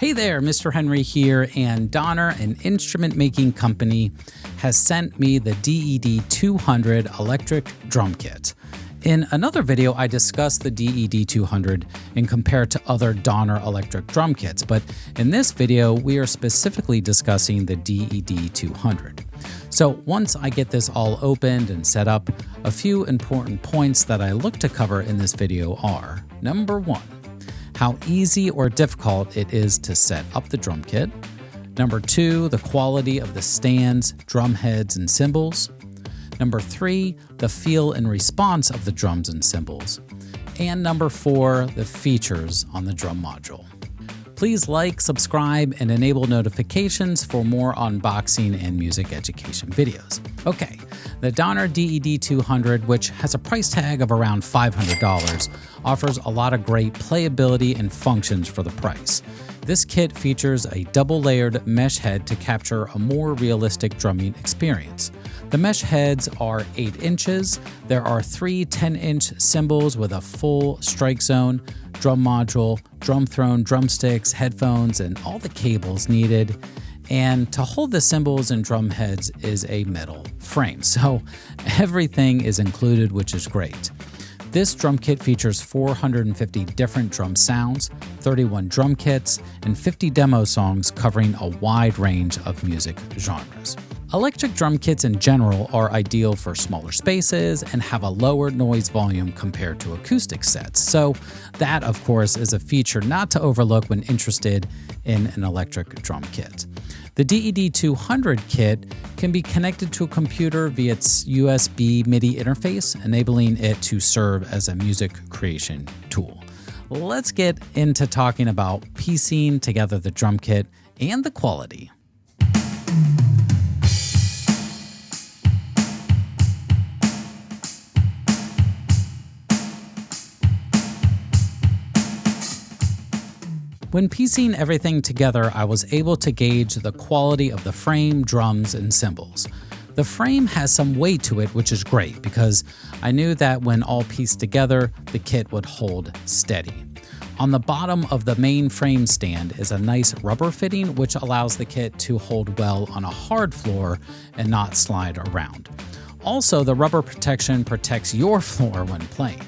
Hey there, Mr. Henry here, and Donner, an instrument making company, has sent me the DED-200 electric drum kit. In another video, I discussed the DED-200 and compared to other Donner electric drum kits, but in this video, we are specifically discussing the DED-200. So once I get this all opened and set up, a few important points that I look to cover in this video are: number one, how easy or difficult it is to set up the drum kit. Number two, the quality of the stands, drum heads, and cymbals. Number three, the feel and response of the drums and cymbals. And number four, the features on the drum module. Please like, subscribe, and enable notifications for more unboxing and music education videos. Okay, the Donner DED-200, which has a price tag of around $500, offers a lot of great playability and functions for the price. This kit features a double-layered mesh head to capture a more realistic drumming experience. The mesh heads are 8 inches. There are 3 10-inch cymbals with a full strike zone, drum module, drum throne, drumsticks, headphones, and all the cables needed. And to hold the cymbals and drum heads is a metal frame, so everything is included, which is great. This drum kit features 450 different drum sounds, 31 drum kits, and 50 demo songs covering a wide range of music genres. Electric drum kits in general are ideal for smaller spaces and have a lower noise volume compared to acoustic sets, so that, of course, is a feature not to overlook when interested in an electric drum kit. The DED-200 kit can be connected to a computer via its USB MIDI interface, enabling it to serve as a music creation tool. Let's get into talking about piecing together the drum kit and the quality. When piecing everything together, I was able to gauge the quality of the frame, drums, and cymbals. The frame has some weight to it, which is great because I knew that when all pieced together, the kit would hold steady. On the bottom of the main frame stand is a nice rubber fitting, which allows the kit to hold well on a hard floor and not slide around. Also, the rubber protection protects your floor when playing.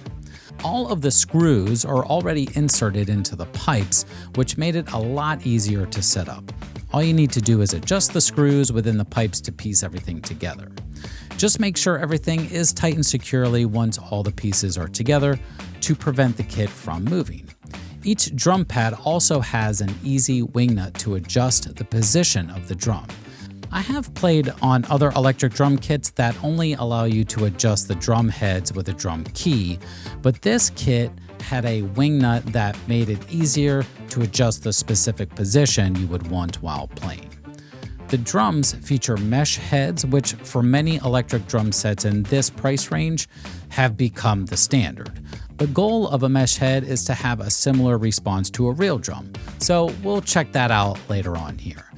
All of the screws are already inserted into the pipes, which made it a lot easier to set up. All you need to do is adjust the screws within the pipes to piece everything together. Just make sure everything is tightened securely once all the pieces are together to prevent the kit from moving. Each drum pad also has an easy wing nut to adjust the position of the drum. I have played on other electric drum kits that only allow you to adjust the drum heads with a drum key, but this kit had a wing nut that made it easier to adjust the specific position you would want while playing. The drums feature mesh heads, which for many electric drum sets in this price range have become the standard. The goal of a mesh head is to have a similar response to a real drum, so we'll check that out later on here.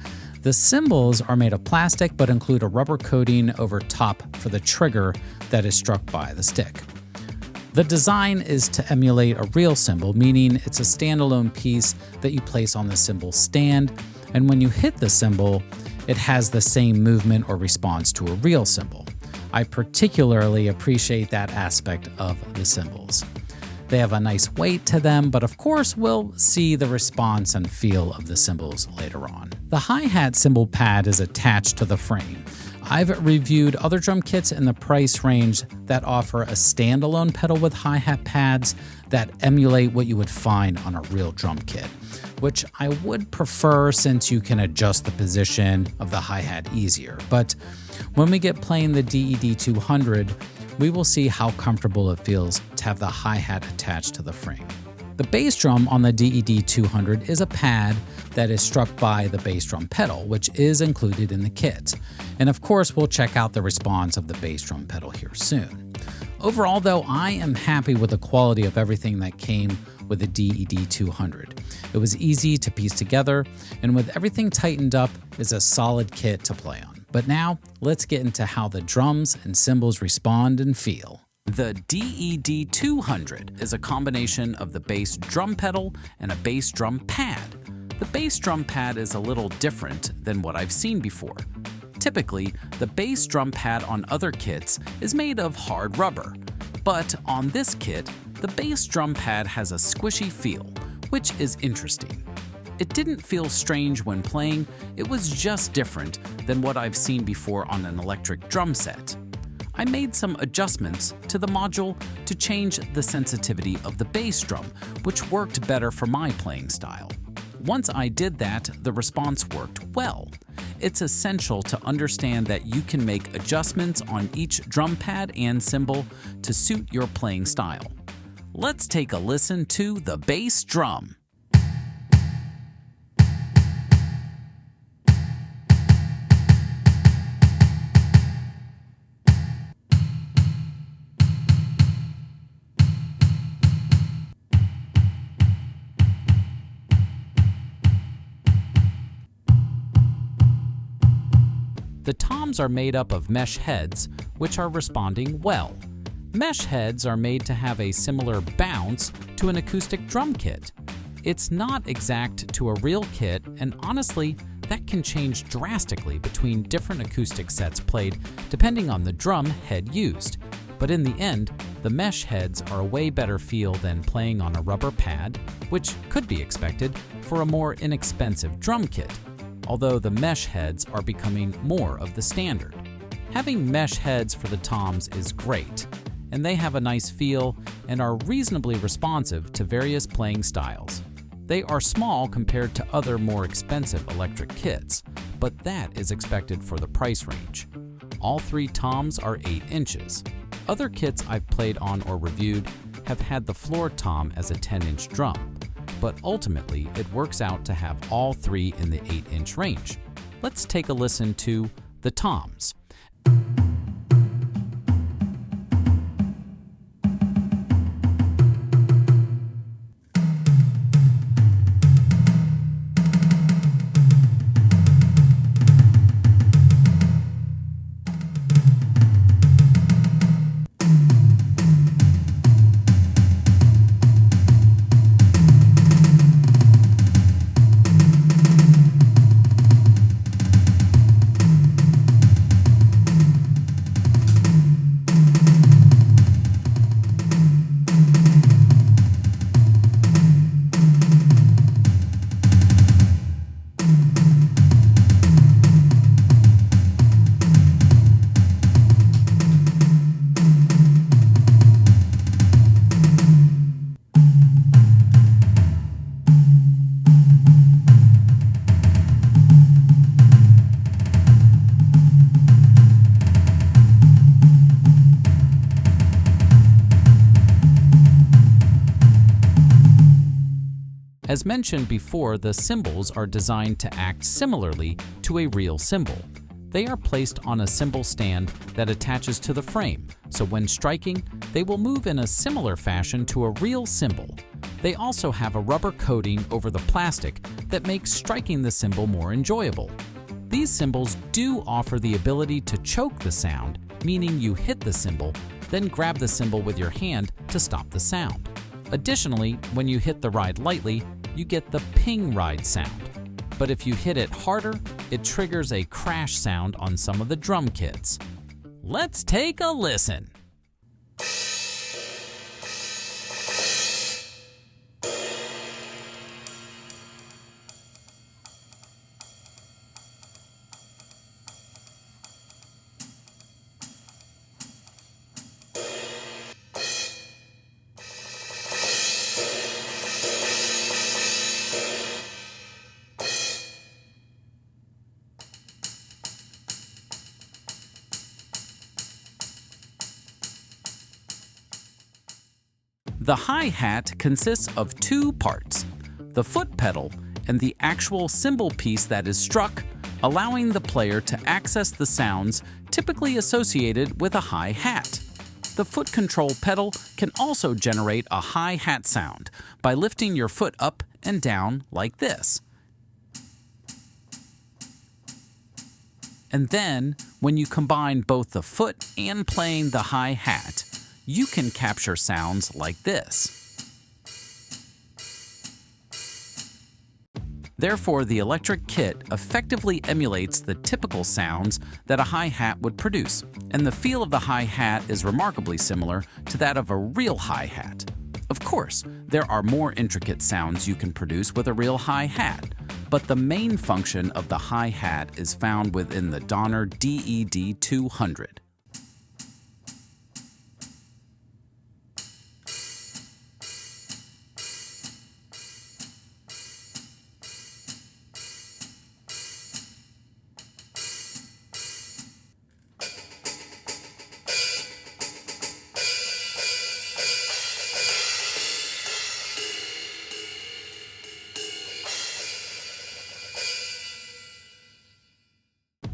The cymbals are made of plastic but include a rubber coating over top for the trigger that is struck by the stick. The design is to emulate a real cymbal, meaning it's a standalone piece that you place on the cymbal stand, and when you hit the cymbal, it has the same movement or response to a real cymbal. I particularly appreciate that aspect of the cymbals. They have a nice weight to them, but of course we'll see the response and feel of the cymbals later on. The hi-hat cymbal pad is attached to the frame. I've reviewed other drum kits in the price range that offer a standalone pedal with hi-hat pads that emulate what you would find on a real drum kit, which I would prefer since you can adjust the position of the hi-hat easier. But when we get playing the DED-200, we will see how comfortable it feels to have the hi-hat attached to the frame. The bass drum on the DED-200 is a pad that is struck by the bass drum pedal, which is included in the kit. And of course, we'll check out the response of the bass drum pedal here soon. Overall, though, I am happy with the quality of everything that came with the DED-200. It was easy to piece together, and with everything tightened up, is a solid kit to play on. But now, let's get into how the drums and cymbals respond and feel. The DED-200 is a combination of the bass drum pedal and a bass drum pad. The bass drum pad is a little different than what I've seen before. Typically, the bass drum pad on other kits is made of hard rubber, but on this kit, the bass drum pad has a squishy feel, which is interesting. It didn't feel strange when playing, it was just different than what I've seen before on an electric drum set. I made some adjustments to the module to change the sensitivity of the bass drum, which worked better for my playing style. Once I did that, the response worked well. It's essential to understand that you can make adjustments on each drum pad and cymbal to suit your playing style. Let's take a listen to the bass drum. The toms are made up of mesh heads, which are responding well. Mesh heads are made to have a similar bounce to an acoustic drum kit. It's not exact to a real kit, and honestly, that can change drastically between different acoustic sets played depending on the drum head used. But in the end, the mesh heads are a way better feel than playing on a rubber pad, which could be expected for a more inexpensive drum kit, although the mesh heads are becoming more of the standard. Having mesh heads for the toms is great, and they have a nice feel and are reasonably responsive to various playing styles. They are small compared to other more expensive electric kits, but that is expected for the price range. All three toms are 8 inches. Other kits I've played on or reviewed have had the floor tom as a 10-inch drum, but ultimately it works out to have all three in the 8-inch range. Let's take a listen to the toms. As mentioned before, the cymbals are designed to act similarly to a real cymbal. They are placed on a cymbal stand that attaches to the frame, so when striking, they will move in a similar fashion to a real cymbal. They also have a rubber coating over the plastic that makes striking the cymbal more enjoyable. These cymbals do offer the ability to choke the sound, meaning you hit the cymbal, then grab the cymbal with your hand to stop the sound. Additionally, when you hit the ride lightly, you get the ping ride sound. But if you hit it harder, it triggers a crash sound on some of the drum kits. Let's take a listen. The hi-hat consists of 2 parts, the foot pedal and the actual cymbal piece that is struck, allowing the player to access the sounds typically associated with a hi-hat. The foot control pedal can also generate a hi-hat sound by lifting your foot up and down like this. And then, when you combine both the foot and playing the hi-hat, you can capture sounds like this. Therefore, the electric kit effectively emulates the typical sounds that a hi-hat would produce, and the feel of the hi-hat is remarkably similar to that of a real hi-hat. Of course, there are more intricate sounds you can produce with a real hi-hat, but the main function of the hi-hat is found within the Donner DED-200.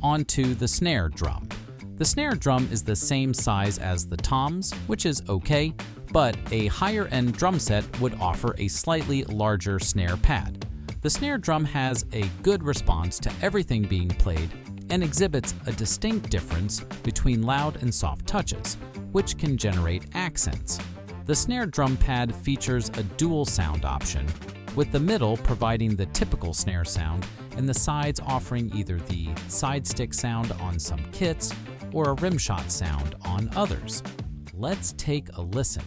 Onto the snare drum. The snare drum is the same size as the toms, which is okay, but a higher-end drum set would offer a slightly larger snare pad. The snare drum has a good response to everything being played and exhibits a distinct difference between loud and soft touches, which can generate accents. The snare drum pad features a dual sound option, with the middle providing the typical snare sound and the sides offering either the side stick sound on some kits or a rim shot sound on others. Let's take a listen.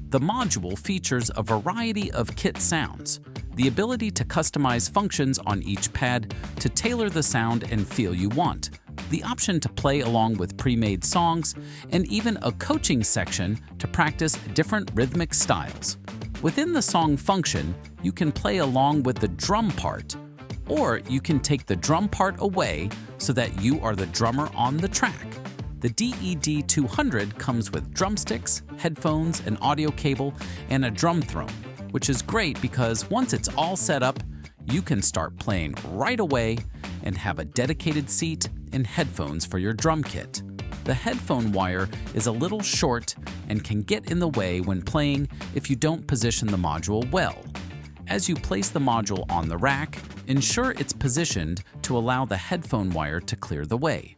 The module features a variety of kit sounds, the ability to customize functions on each pad to tailor the sound and feel you want, the option to play along with pre-made songs, and even a coaching section to practice different rhythmic styles. Within the song function, you can play along with the drum part, or you can take the drum part away so that you are the drummer on the track. The DED-200 comes with drumsticks, headphones, an audio cable, and a drum throne, which is great because once it's all set up, you can start playing right away and have a dedicated seat and headphones for your drum kit. The headphone wire is a little short and can get in the way when playing if you don't position the module well. As you place the module on the rack, ensure it's positioned to allow the headphone wire to clear the way.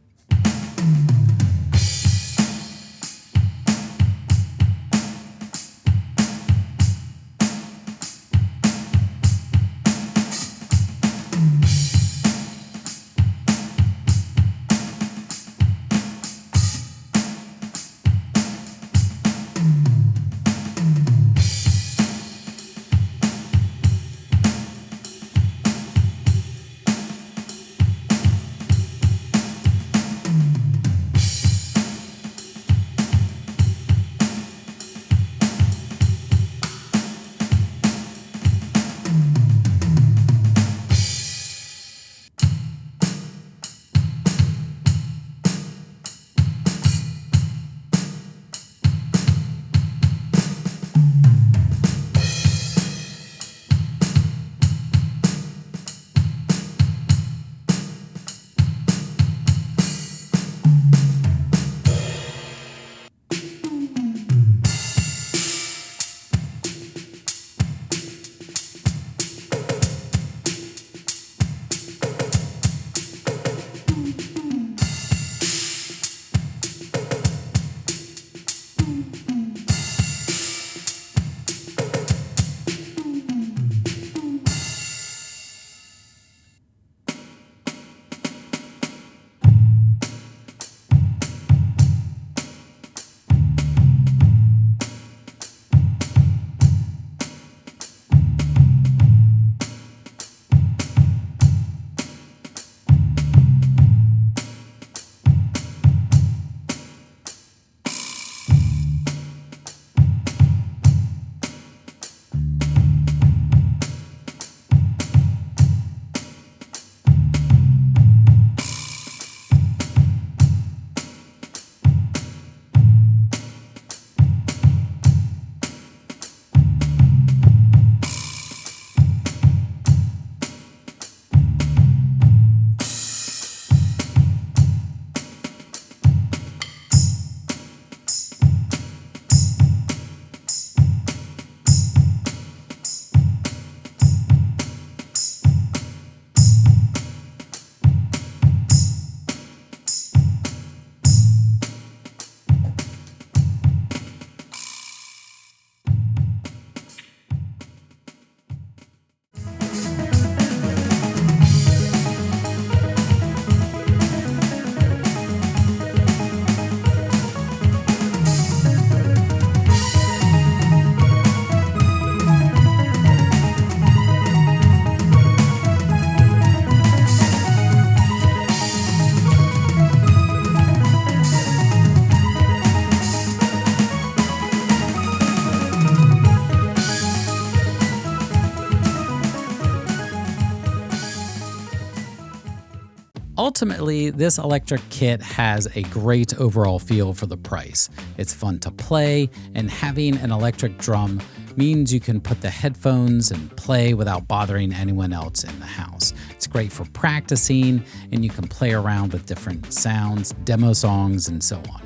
Ultimately, this electric kit has a great overall feel for the price. It's fun to play, and having an electric drum means you can put the headphones and play without bothering anyone else in the house. It's great for practicing, and you can play around with different sounds, demo songs, and so on.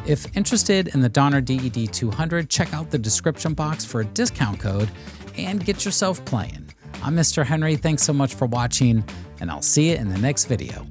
If interested in the Donner DED-200, check out the description box for a discount code and get yourself playing. I'm Mr. Henry. Thanks so much for watching, and I'll see you in the next video.